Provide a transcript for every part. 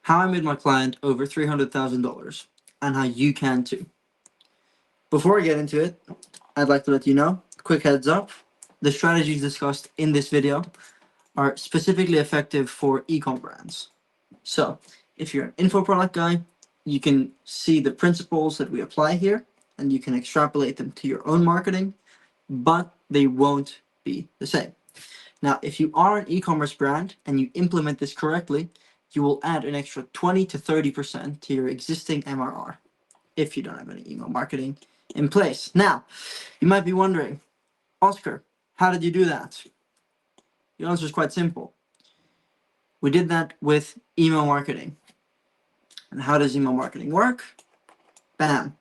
how I made my client over $300,000 and how you can too. Before I get into it, I'd like to let you know, quick heads up, the strategies discussed in this video are specifically effective for e-com brands. So if you're an info product guy, you can see the principles that we apply here and you can extrapolate them to your own marketing, but they won't be the same. Now, if you are an e-commerce brand and you implement this correctly, you will add an extra 20 to 30% to your existing MRR if you don't have any email marketing in place. Now, you might be wondering, Oscar, how did you do that? The answer is quite simple. We did that with email marketing. And how does email marketing work? Bam.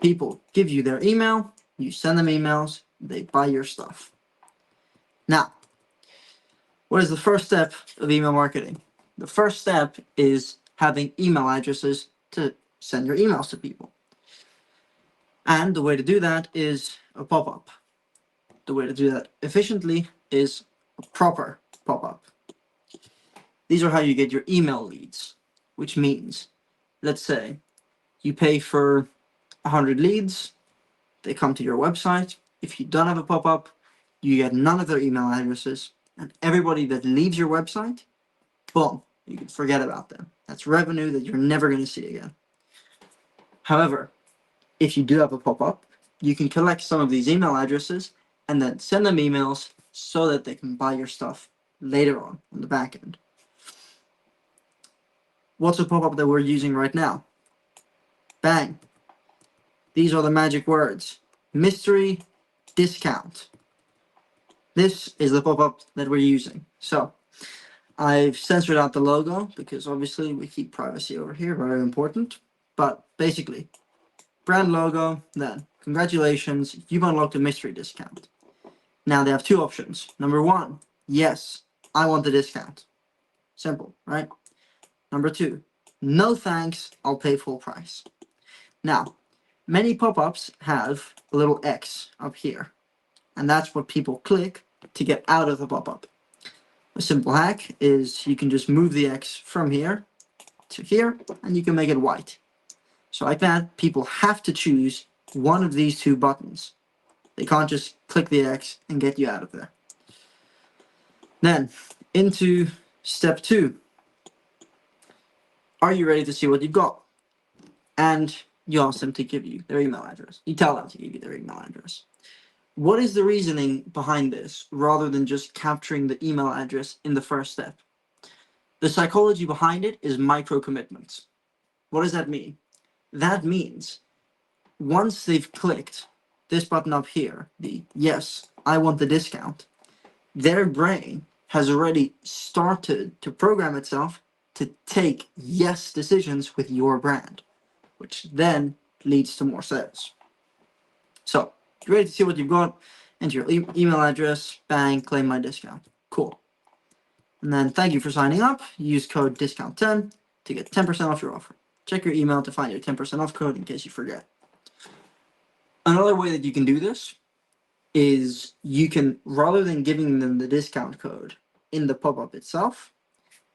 People give you their email, you send them emails, they buy your stuff. Now, what is the first step of email marketing? The first step is having email addresses to send your emails to people. And the way to do that is a pop-up. The way to do that efficiently is a proper pop-up. These are how you get your email leads, which means, let's say, you pay for 100 leads, they come to your website. If you don't have a pop-up, you get none of their email addresses, and everybody that leaves your website, boom, you can forget about them. That's revenue that you're never going to see again. However, if you do have a pop-up, you can collect some of these email addresses and then send them emails so that they can buy your stuff later on the back end. What's a pop-up that we're using right now? Bang. These are the magic words. Mystery discount. This is the pop-up that we're using. So I've censored out the logo because obviously we keep privacy over here, very important. But basically, brand logo, then congratulations, you've unlocked a mystery discount. Now they have two options. Number one, yes, I want the discount. Simple, right? Number two, no thanks, I'll pay full price. Now, many pop-ups have a little X up here, and that's what people click to get out of the pop-up. A simple hack is you can just move the X from here to here, and you can make it white. So like that, people have to choose one of these two buttons. They can't just click the X and get you out of there. Then, into step 2. Are you ready to see what you've got? And you ask them to give you their email address. You tell them to give you their email address. What is the reasoning behind this, rather than just capturing the email address in the first step? The psychology behind it is micro commitments. What does that mean? That means once they've clicked this button up here, the yes, I want the discount, their brain has already started to program itself to take yes decisions with your brand, which then leads to more sales. So, you ready to see what you've got? Enter your email address, bang, claim my discount. Cool. And then thank you for signing up. Use code discount10 to get 10% off your offer. Check your email to find your 10% off code in case you forget. Another way that you can do this is you can, rather than giving them the discount code in the pop-up itself,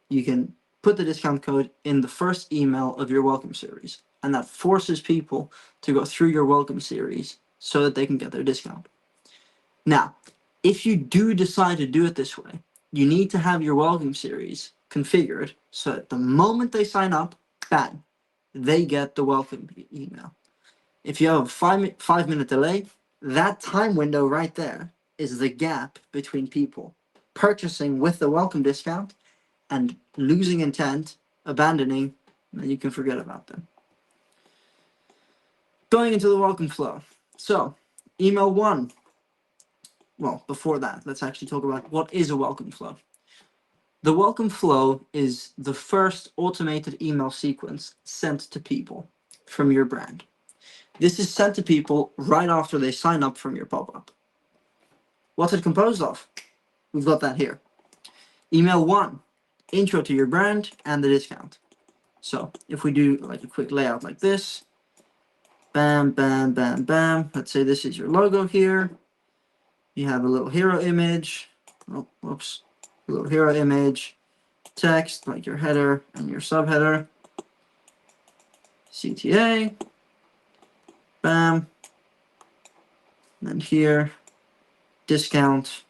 you can put the discount code in the first email of your welcome series. And that forces people to go through your welcome series so that they can get their discount. Now, if you do decide to do it this way, you need to have your welcome series configured so that the moment they sign up, bang, they get the welcome email. If you have a 5-minute delay, that time window right there is the gap between people purchasing with the welcome discount and losing intent, abandoning, and then you can forget about them. Going into the welcome flow. So, email 1. Well, before that, let's actually talk about what is a welcome flow. The welcome flow is the first automated email sequence sent to people from your brand. This is sent to people right after they sign up from your pop-up. What's it composed of? We've got that here. Email 1, intro to your brand and the discount. So if we do like a quick layout like this, bam, bam, bam, bam. Let's say this is your logo here. You have a little hero image. Oh, whoops. A little hero image. text, like your header and your subheader, CTA, bam, and then here, discount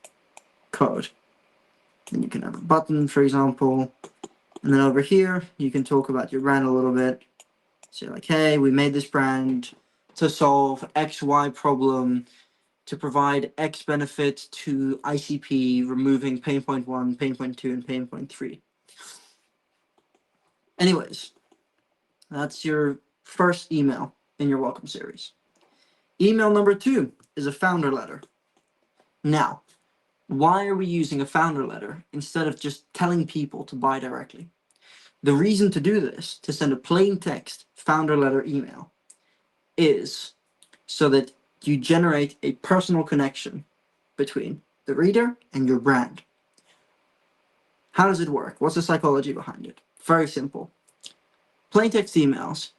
code. Then you can have a button, for example, and then over here, you can talk about your brand a little bit. So like, hey, we made this brand to solve XY problem, to provide X benefit to ICP, removing pain point 1, pain point 2, and pain point 3. Anyways, that's your first email in your welcome series. Email number 2 is a founder letter. Now, why are we using a founder letter instead of just telling people to buy directly? The reason to do this, to send a plain text founder letter email, is so that you generate a personal connection between the reader and your brand. How does it work? What's the psychology behind it? Very simple. Plain text emails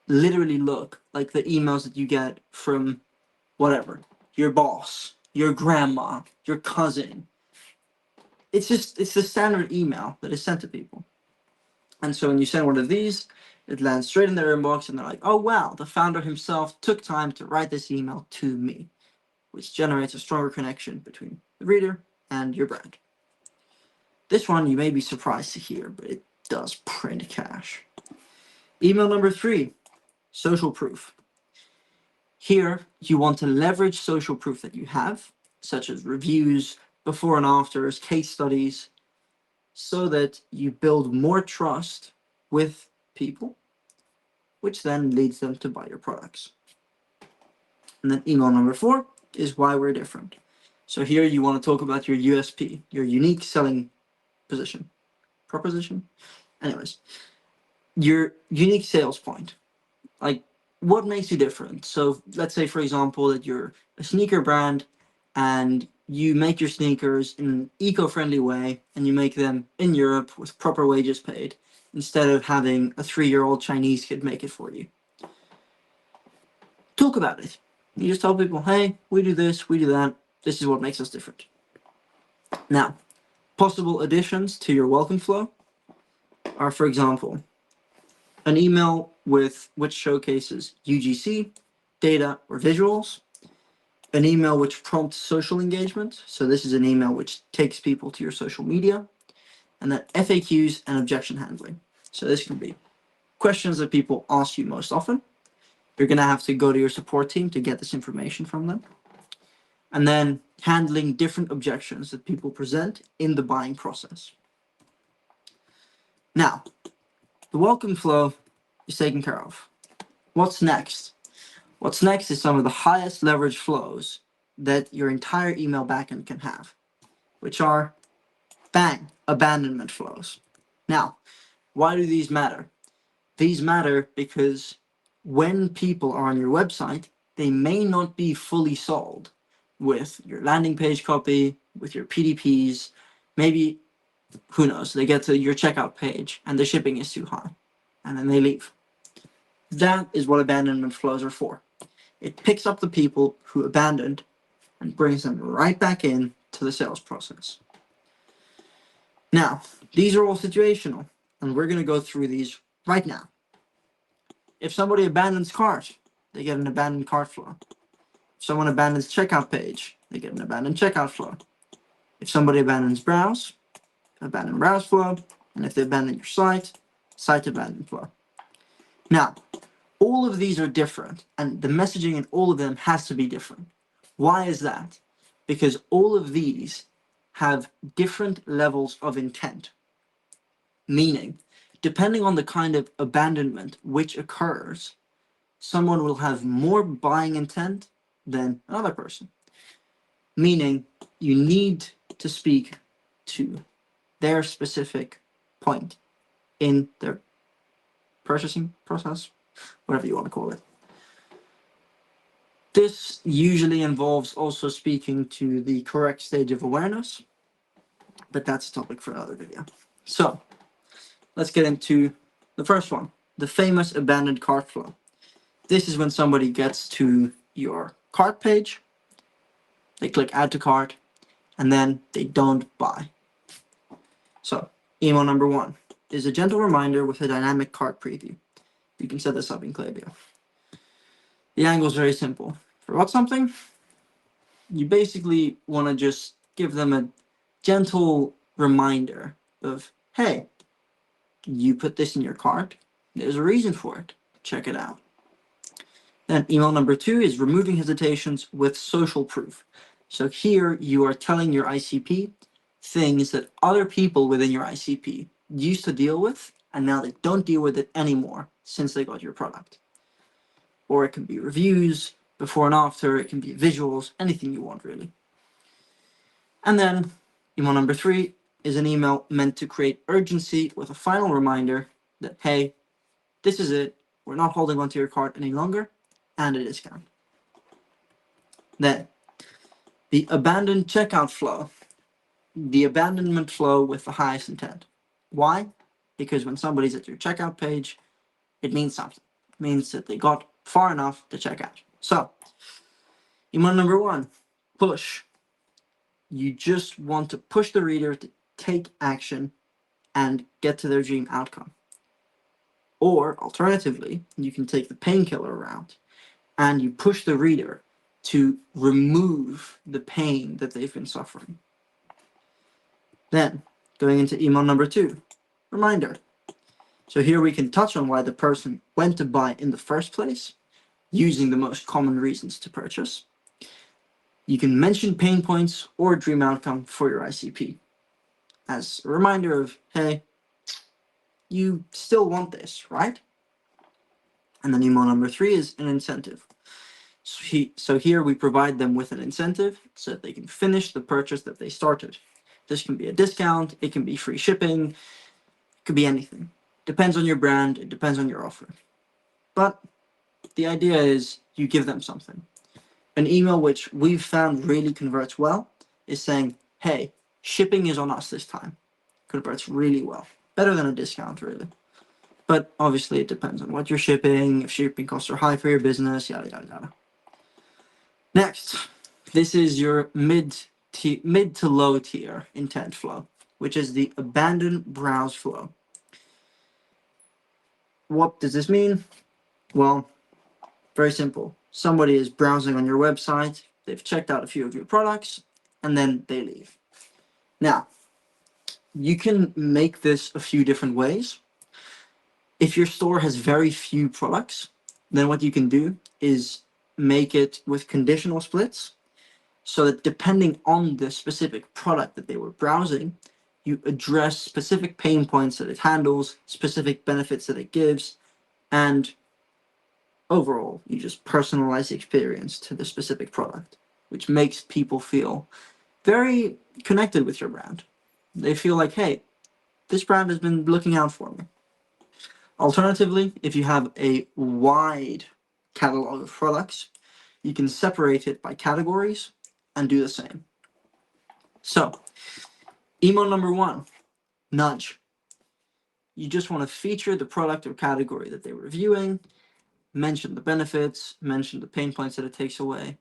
literally look like the emails that you get from whatever, your boss, your grandma, your cousin. It's the standard email that is sent to people. And so when you send one of these, it lands straight in their inbox and they're like, oh wow, the founder himself took time to write this email to me, which generates a stronger connection between the reader and your brand. This one you may be surprised to hear, but it does print cash. Email number 3, social proof. Here, you want to leverage social proof that you have, such as reviews, before and afters, case studies, so that you build more trust with people, which then leads them to buy your products. And then email number 4 is why we're different. So here you want to talk about your USP, your unique selling proposition. Anyways, your unique sales point. Like, what makes you different? So let's say, for example, that you're a sneaker brand and you make your sneakers in an eco-friendly way and you make them in Europe with proper wages paid instead of having a 3-year-old Chinese kid make it for you. Talk about it. You just tell people, hey, we do this, we do that. This is what makes us different. Now, possible additions to your welcome flow are, for example, an email which showcases UGC, data, or visuals, an email which prompts social engagement. So this is an email which takes people to your social media, and then FAQs and objection handling. So this can be questions that people ask you most often. You're going to have to go to your support team to get this information from them. And then handling different objections that people present in the buying process. Now, the welcome flow is taken care of. What's next? What's next is some of the highest leverage flows that your entire email backend can have, which are, bang, abandonment flows. Now, why do these matter? These matter because when people are on your website, they may not be fully sold with your landing page copy, with your PDPs, maybe, who knows, they get to your checkout page and the shipping is too high, and then they leave. That is what abandonment flows are for. It picks up the people who abandoned and brings them right back in to the sales process. Now, these are all situational, and we're going to go through these right now. If somebody abandons cart, they get an abandoned cart flow. If someone abandons checkout page, they get an abandoned checkout flow. If somebody abandons browse, abandoned browse flow. And if they abandon your site, site abandon flow. Now, all of these are different, and the messaging in all of them has to be different. Why is that? Because all of these have different levels of intent. Meaning, depending on the kind of abandonment which occurs, someone will have more buying intent than another person. Meaning, you need to speak to their specific point in their purchasing process, whatever you want to call it. This usually involves also speaking to the correct stage of awareness, but that's a topic for another video. So let's get into the first one, the famous abandoned cart flow. This is when somebody gets to your cart page, they click add to cart, and then they don't buy. So Email number 1 is a gentle reminder with a dynamic cart preview. You can set this up in Klaviyo. The angle is very simple. Forgot something? You basically want to just give them a gentle reminder of, hey, you put this in your cart. There's a reason for it. Check it out. Then email number 2 is removing hesitations with social proof. So here you are telling your ICP things that other people within your ICP used to deal with, and now they don't deal with it anymore since they got your product. Or it can be reviews, before and after, it can be visuals, anything you want really. And then email number 3 is an email meant to create urgency with a final reminder that, hey, this is it. We're not holding onto your cart any longer, and a discount. Then the abandoned checkout flow. The abandonment flow with the highest intent. Why? Because when somebody's at your checkout page, it means something. It means that they got far enough to check out. So, email number 1, push. You just want to push the reader to take action and get to their dream outcome. Or, alternatively, you can take the painkiller route and you push the reader to remove the pain that they've been suffering. Then, going into email number 2, reminder. So here we can touch on why the person went to buy in the first place, using the most common reasons to purchase. You can mention pain points or dream outcome for your ICP as a reminder of, hey, you still want this, right? And then email number 3 is an incentive. So here we provide them with an incentive so that they can finish the purchase that they started. This can be a discount, it can be free shipping, it could be anything. Depends on your brand, it depends on your offer. But the idea is you give them something. An email which we've found really converts well is saying, hey, shipping is on us this time. Converts really well. Better than a discount, really. But obviously it depends on what you're shipping, if shipping costs are high for your business, yada, yada, yada. Next, this is your mid to low tier intent flow, which is the abandoned browse flow. What does this mean? Well, very simple. Somebody is browsing on your website, they've checked out a few of your products, and then they leave. Now, you can make this a few different ways. If your store has very few products, then what you can do is make it with conditional splits, so that depending on the specific product that they were browsing, you address specific pain points that it handles, specific benefits that it gives, and overall, you just personalize the experience to the specific product, which makes people feel very connected with your brand. They feel like, hey, this brand has been looking out for me. Alternatively, if you have a wide catalog of products, you can separate it by categories and do the same. So, email number 1, nudge. You just want to feature the product or category that they were reviewing, mention the benefits, mention the pain points that it takes away,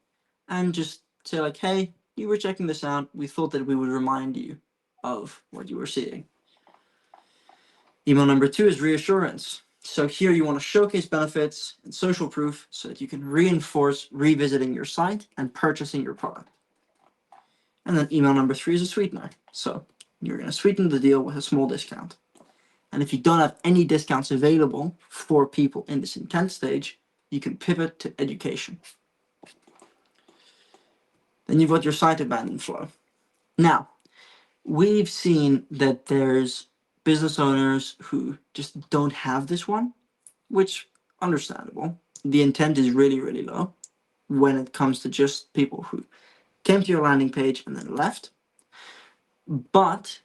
and just say like, hey, you were checking this out. We thought that we would remind you of what you were seeing. Email number 2 is reassurance. So here you want to showcase benefits and social proof so that you can reinforce revisiting your site and purchasing your product. And then email number 3 is a sweetener. So you're going to sweeten the deal with a small discount. And if you don't have any discounts available for people in this intent stage, you can pivot to education. Then you've got your site abandon flow. Now, we've seen that there's business owners who just don't have this one, which understandable. The intent is really, really low when it comes to just people who came to your landing page and then left. But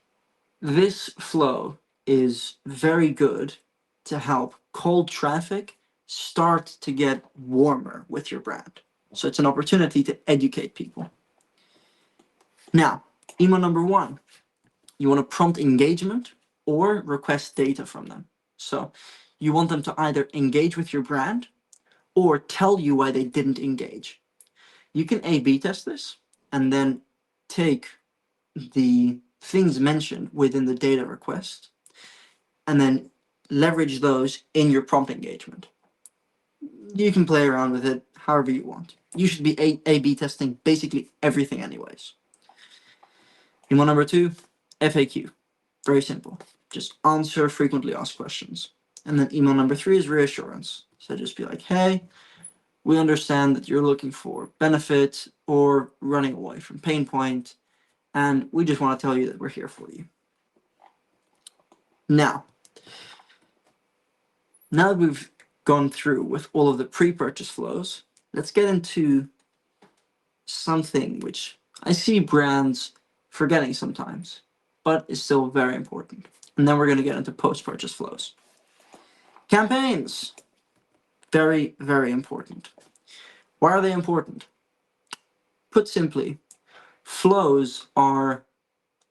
this flow is very good to help cold traffic start to get warmer with your brand. So it's an opportunity to educate people. Now, email number 1, you want to prompt engagement or request data from them. So you want them to either engage with your brand or tell you why they didn't engage. You can A/B test this and then take the things mentioned within the data request, and then leverage those in your prompt engagement. You can play around with it however you want. You should be A/B testing basically everything anyways. Email number 2, FAQ. Very simple. Just answer frequently asked questions. And then email number 3 is reassurance. So just be like, hey, we understand that you're looking for benefit or running away from pain point, and we just want to tell you that we're here for you. Now that we've gone through with all of the pre-purchase flows, let's get into something which I see brands forgetting sometimes, but is still very important. And then we're going to get into post-purchase flows. Campaigns, very, very important. Why are they important? Put simply, flows are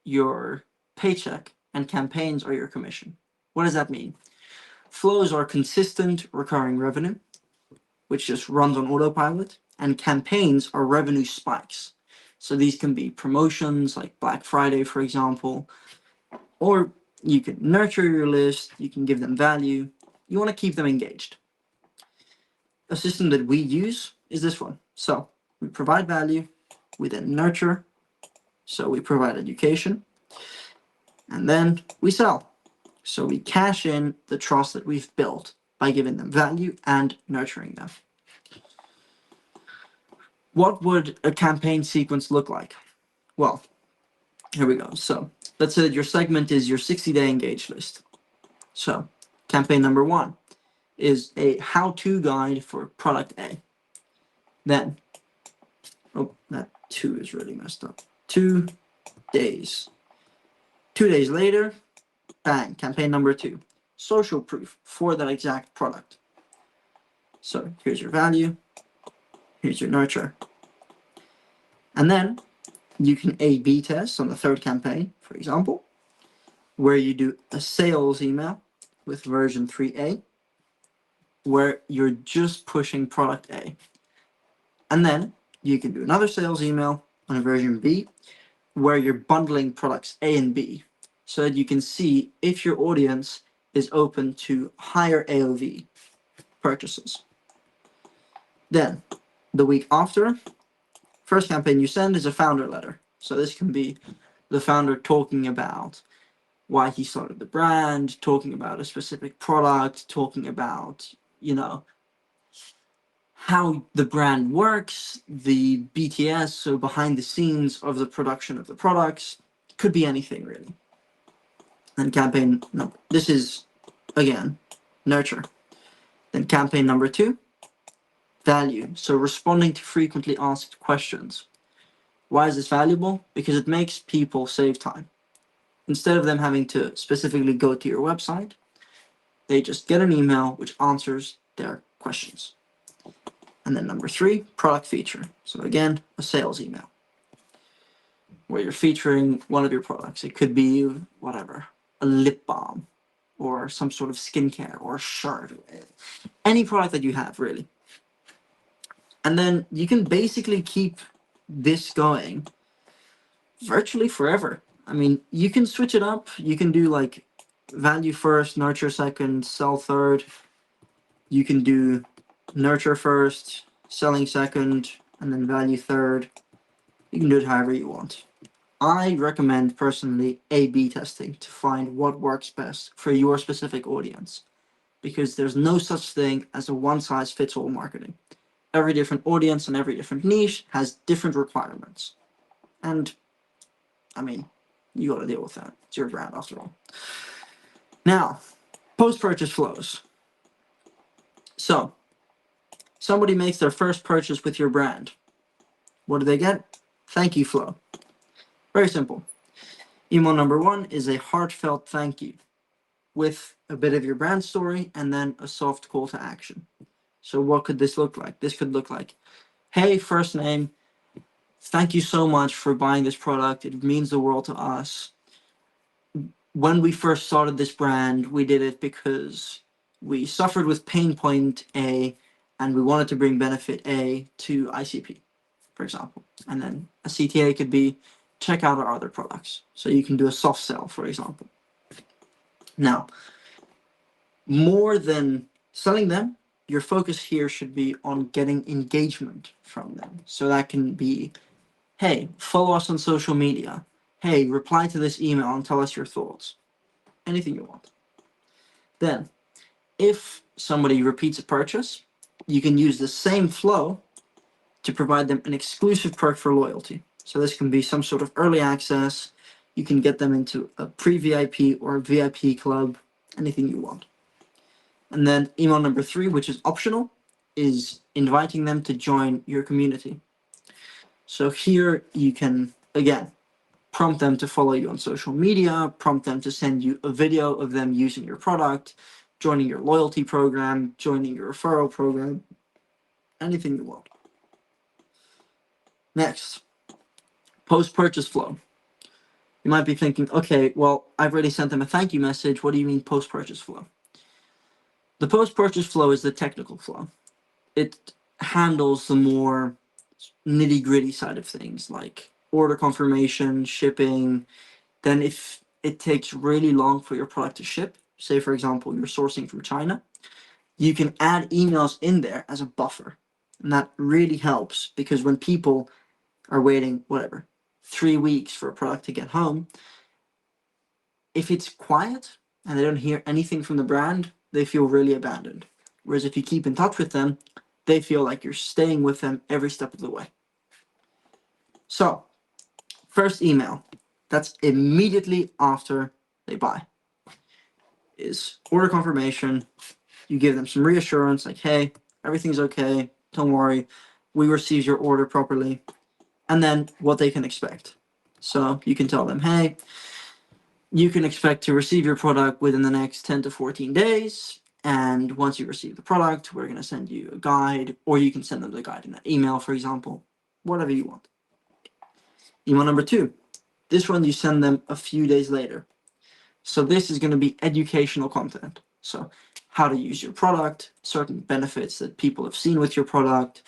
your paycheck and campaigns are your commission. What does that mean? Flows are consistent recurring revenue, which just runs on autopilot, and campaigns are revenue spikes. So these can be promotions like Black Friday, for example, or you can nurture your list, you can give them value, you want to keep them engaged. A system that we use is this one. So we provide value, we then nurture, so we provide education, and then we sell. So we cash in the trust that we've built by giving them value and nurturing them. What would a campaign sequence look like? Well, here we go. So let's say that your segment is your 60-day engaged list. So campaign number 1 is a how-to guide for product A. Then, oh, that 2 is really messed up. 2 days. 2 days later, bang, campaign number 2. Social proof for that exact product. So here's your value, here's your nurture. And then you can A/B test on the 3rd campaign, for example, where you do a sales email with version 3A, where you're just pushing product A. And then you can do another sales email on a version B, where you're bundling products A and B, so that you can see if your audience is open to higher AOV purchases. Then, the week after, first campaign you send is a founder letter. So this can be the founder talking about why he started the brand, talking about a specific product, talking about, how the brand works, the BTS, so behind the scenes of the production of the products. Could be anything really. Then campaign, no, this is, again, nurture. Then campaign number 2, value. So responding to frequently asked questions. Why is this valuable? Because it makes people save time. Instead of them having to specifically go to your website, they just get an email which answers their questions. And then number 3, product feature. So again, a sales email where you're featuring one of your products. It could be whatever, a lip balm or some sort of skincare or a shirt, any product that you have really. And then you can basically keep this going virtually forever. I mean, you can switch it up. You can do like value first, nurture second, sell third. You can do nurture first, selling second, and then value third. You can do it however you want. I recommend personally A/B testing to find what works best for your specific audience, because there's no such thing as a one-size-fits-all marketing. Every different audience and every different niche has different requirements. And, I mean, you got to deal with that. It's your brand after all. Now, post-purchase flows. So, somebody makes their first purchase with your brand. What do they get? Thank you flow. Very simple. Email number 1 is a heartfelt thank you with a bit of your brand story and then a soft call to action. So what could this look like? This could look like, hey, first name, thank you so much for buying this product. It means the world to us. When we first started this brand, we did it because we suffered with pain point A and we wanted to bring benefit A to ICP, for example. And then a CTA could be, check out our other products. So you can do a soft sell, for example. Now, more than selling them, your focus here should be on getting engagement from them. So that can be, hey, follow us on social media. Hey, reply to this email and tell us your thoughts. Anything you want. Then, if somebody repeats a purchase, you can use the same flow to provide them an exclusive perk for loyalty. So this can be some sort of early access. You can get them into a pre-VIP or a VIP club, anything you want. And then email number 3, which is optional, is inviting them to join your community. So here you can, again, prompt them to follow you on social media, prompt them to send you a video of them using your product, joining your loyalty program, joining your referral program, anything you want. Next, post-purchase flow. You might be thinking, okay, well, I've already sent them a thank you message. What do you mean post-purchase flow? The post-purchase flow is the technical flow. It handles the more nitty-gritty side of things, like order confirmation, shipping. Then if it takes really long for your product to ship, say, for example, you're sourcing from China, you can add emails in there as a buffer. And that really helps, because when people are waiting, whatever, 3 weeks for a product to get home, if it's quiet and they don't hear anything from the brand, they feel really abandoned. Whereas if you keep in touch with them, they feel like you're staying with them every step of the way. So, first email, that's immediately after they buy, is order confirmation. You give them some reassurance, like, hey, everything's okay, don't worry, we received your order properly. And then what they can expect. So you can tell them, hey, you can expect to receive your product within the next 10 to 14 days. And once you receive the product, we're going to send you a guide, or you can send them the guide in that email, for example, whatever you want. Email number 2, this one you send them a few days later. So this is going to be educational content. So how to use your product, certain benefits that people have seen with your product,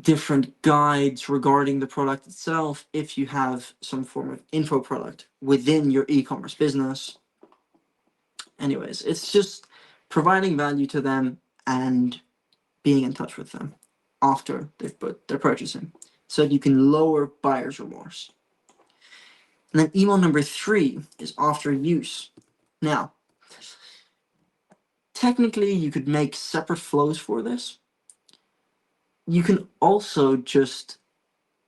different guides regarding the product itself, if you have some form of info product within your e-commerce business. Anyways, it's just providing value to them and being in touch with them after they've put their purchasing, so you can lower buyer's remorse. And then email number 3 is after use. Now, technically you could make separate flows for this. You can also just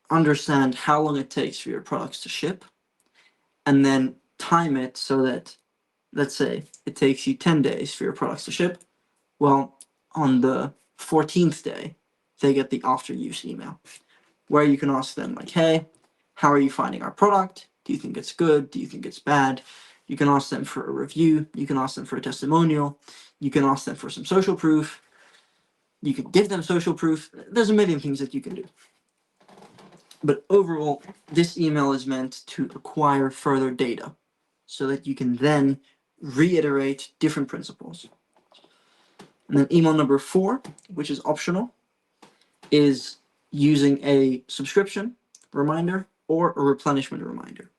understand how long it takes for your products to ship, and then time it so that, let's say it takes you 10 days for your products to ship. Well, on the 14th day, they get the after use email, where you can ask them, like, hey, how are you finding our product? Do you think it's good? Do you think it's bad? You can ask them for a review. You can ask them for a testimonial. You can ask them for some social proof. You can give them social proof. There's a million things that you can do. But overall, this email is meant to acquire further data so that you can then reiterate different principles. And then email number 4, which is optional, is using a subscription reminder or a replenishment reminder.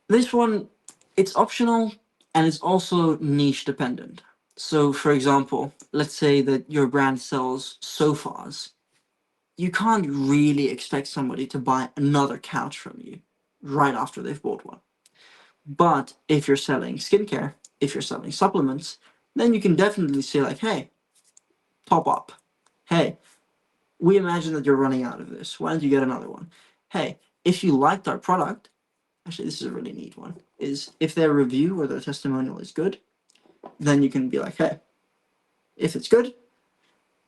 This one, it's optional and it's also niche dependent. So for example, let's say that your brand sells sofas. You can't really expect somebody to buy another couch from you right after they've bought one. But if you're selling skincare, if you're selling supplements, then you can definitely say, like, hey, top up. Hey, we imagine that you're running out of this. Why don't you get another one? Hey, if you liked our product, actually, this is a really neat one, is if their review or their testimonial is good, then you can be like, hey, if it's good,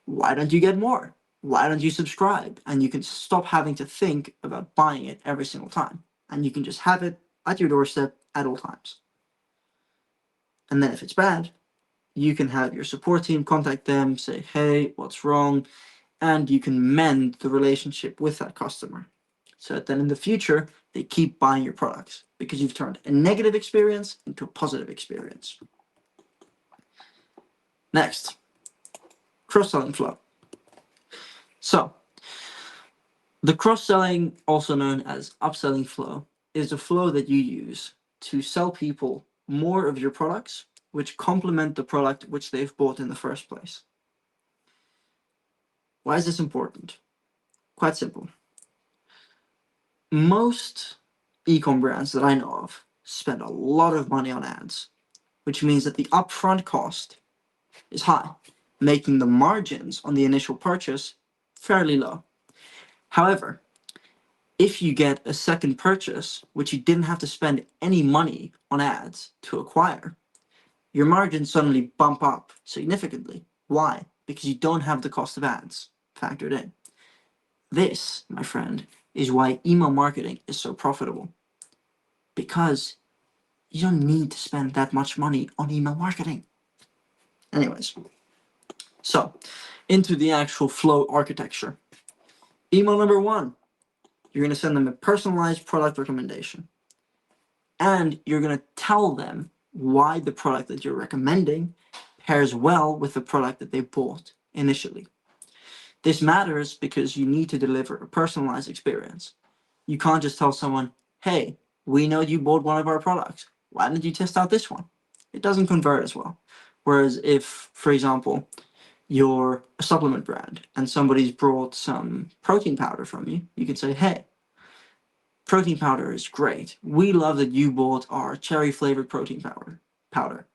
why don't you get more? Why don't you subscribe? And you can stop having to think about buying it every single time. And you can just have it at your doorstep at all times. And then if it's bad, you can have your support team contact them, say, hey, what's wrong? And you can mend the relationship with that customer, so that then in the future, they keep buying your products, because you've turned a negative experience into a positive experience. Next, cross-selling flow. So The cross-selling, also known as upselling flow, is a flow that you use to sell people more of your products, which complement the product which they've bought in the first place. Why is this important? Quite simple. Most e-com brands that I know of spend a lot of money on ads, which means that the upfront cost is high, making the margins on the initial purchase fairly low. However, if you get a second purchase, which you didn't have to spend any money on ads to acquire, your margins suddenly bump up significantly. Why? Because you don't have the cost of ads factored in. This, my friend, is why email marketing is so profitable. Because you don't need to spend that much money on email marketing. Anyways, so into the actual flow architecture. Email number one, you're going to send them a personalized product recommendation. And you're going to tell them why the product that you're recommending pairs well with the product that they bought initially. This matters because you need to deliver a personalized experience. You can't just tell someone, hey, we know you bought one of our products. Why didn't you test out this one? It doesn't convert as well. Whereas if, for example, you're a supplement brand and somebody's brought some protein powder from you, you can say, hey, protein powder is great. We love that you bought our cherry flavored protein powder.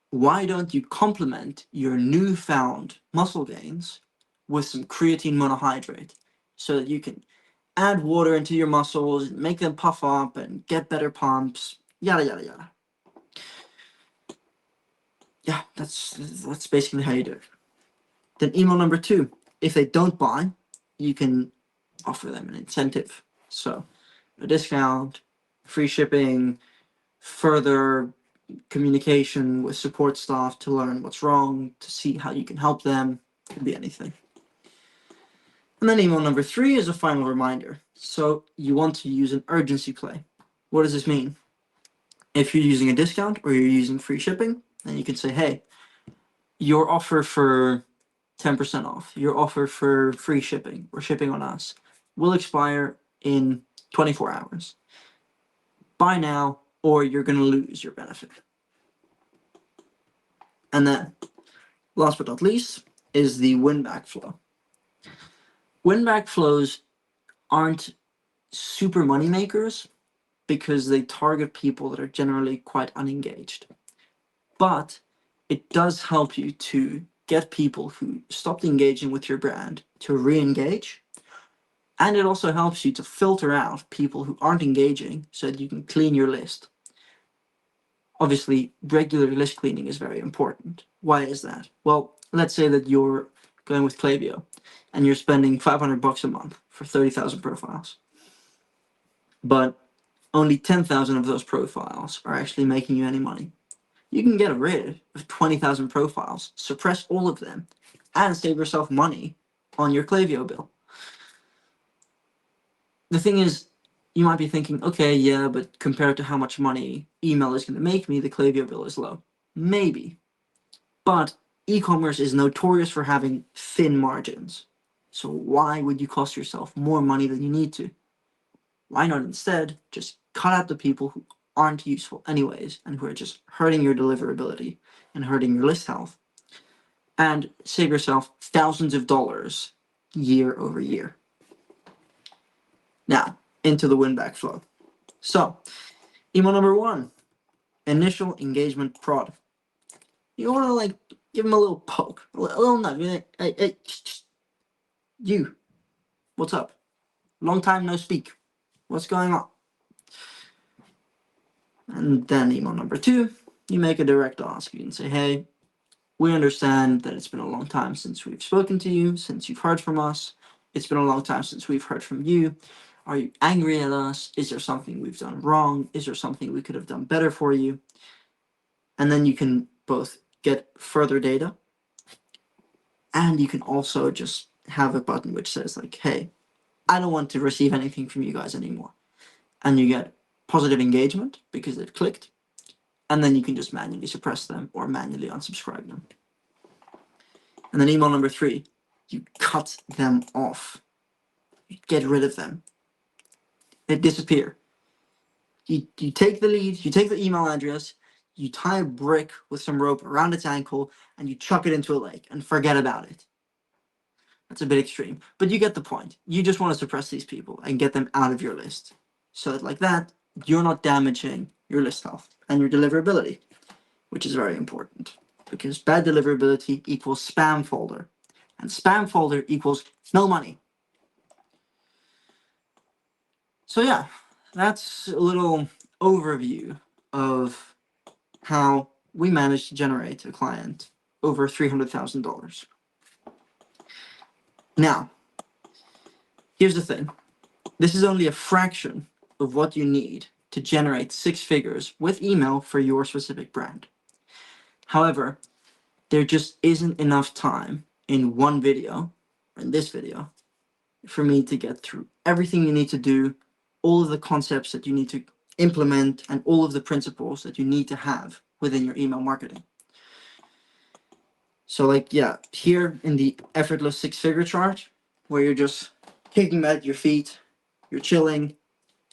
Why don't you complement your newfound muscle gains with some creatine monohydrate so that you can add water into your muscles, make them puff up and get better pumps, yada, yada, yada. Yeah, that's basically how you do it. Then email number two, if they don't buy, you can offer them an incentive. So a discount, free shipping, further communication with support staff to learn what's wrong, to see how you can help them. It could be anything. And then email number three is a final reminder. So you want to use an urgency play. What does this mean? If you're using a discount or you're using free shipping, then you can say, hey, your offer for 10% off, your offer for free shipping or shipping on us will expire in 24 hours. Buy now or you're going to lose your benefit. And then, last but not least, is the win-back flow. Win-back flows aren't super money makers because they target people that are generally quite unengaged. But it does help you to get people who stopped engaging with your brand to re-engage. And it also helps you to filter out people who aren't engaging so that you can clean your list. Obviously, regular list cleaning is very important. Why is that? Well, let's say that you're going with Klaviyo and you're spending $500 a month for 30,000 profiles. But only 10,000 of those profiles are actually making you any money. You can get rid of 20,000 profiles, suppress all of them, and save yourself money on your Klaviyo bill. The thing is, you might be thinking, okay, yeah, but compared to how much money email is going to make me, the Klaviyo bill is low. Maybe. But e-commerce is notorious for having thin margins. So why would you cost yourself more money than you need to? Why not instead just cut out the people who aren't useful anyways and who are just hurting your deliverability and hurting your list health and save yourself thousands of dollars year over year. Now, into the win-back flow. So, email number one, initial engagement prod. You want to like give them a little poke, a little nudge. Hey, you, what's up? Long time no speak. What's going on? And then email number two, you make a direct ask. You can say, hey, we understand that it's been a long time since we've spoken to you, since you've heard from us. It's been a long time since we've heard from you. Are you angry at us? Is there something we've done wrong? Is there something we could have done better for you? And then you can both get further data and you can also just have a button which says like, hey, I don't want to receive anything from you guys anymore. And you get positive engagement because they've clicked. And then you can just manually suppress them or manually unsubscribe them. And then email number three, you cut them off. You get rid of them. They disappear. You take the lead, you take the email address, you tie a brick with some rope around its ankle, and you chuck it into a lake and forget about it. That's a bit extreme, but you get the point. You just want to suppress these people and get them out of your list. So that like that, you're not damaging your list health and your deliverability, which is very important because bad deliverability equals spam folder, and spam folder equals no money. So yeah, that's a little overview of how we managed to generate a client over $300,000. Now, here's the thing. This is only a fraction of what you need to generate 6 figures with email for your specific brand. However, there just isn't enough time in one video, in this video, for me to get through everything you need to do, all of the concepts that you need to implement, and all of the principles that you need to have within your email marketing. So like, yeah, here in the effortless 6-figure chart, where you're just kicking at your feet, you're chilling,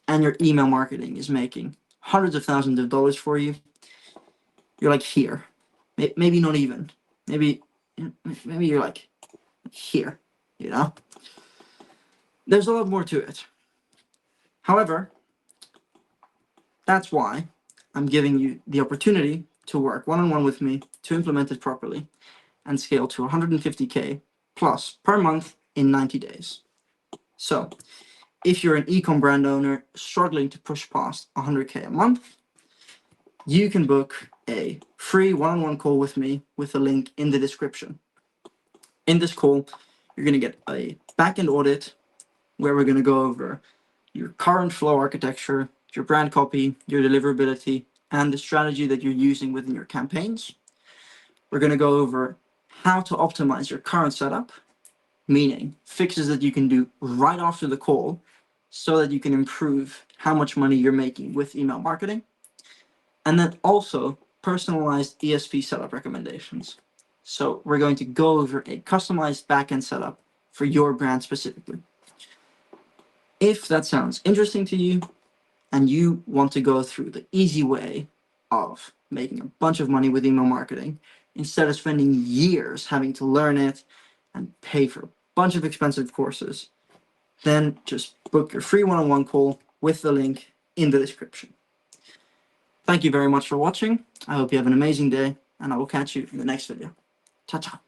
and your email marketing is making hundreds of thousands of dollars for you, you're like here. Maybe not even. Maybe you're like here, you know? There's a lot more to it. However, that's why I'm giving you the opportunity to work one-on-one with me to implement it properly and scale to 150K plus per month in 90 days. So if you're an ecom brand owner struggling to push past 100K a month, you can book a free one-on-one call with me with a link in the description. In this call, you're going to get a backend audit where we're going to go over your current flow architecture, your brand copy, your deliverability, and the strategy that you're using within your campaigns. We're going to go over how to optimize your current setup, meaning fixes that you can do right after the call so that you can improve how much money you're making with email marketing. And then also personalized ESP setup recommendations. So we're going to go over a customized backend setup for your brand specifically. If that sounds interesting to you and you want to go through the easy way of making a bunch of money with email marketing instead of spending years having to learn it and pay for a bunch of expensive courses, then just book your free one-on-one call with the link in the description. Thank you very much for watching. I hope you have an amazing day, and I will catch you in the next video. Ciao, ciao.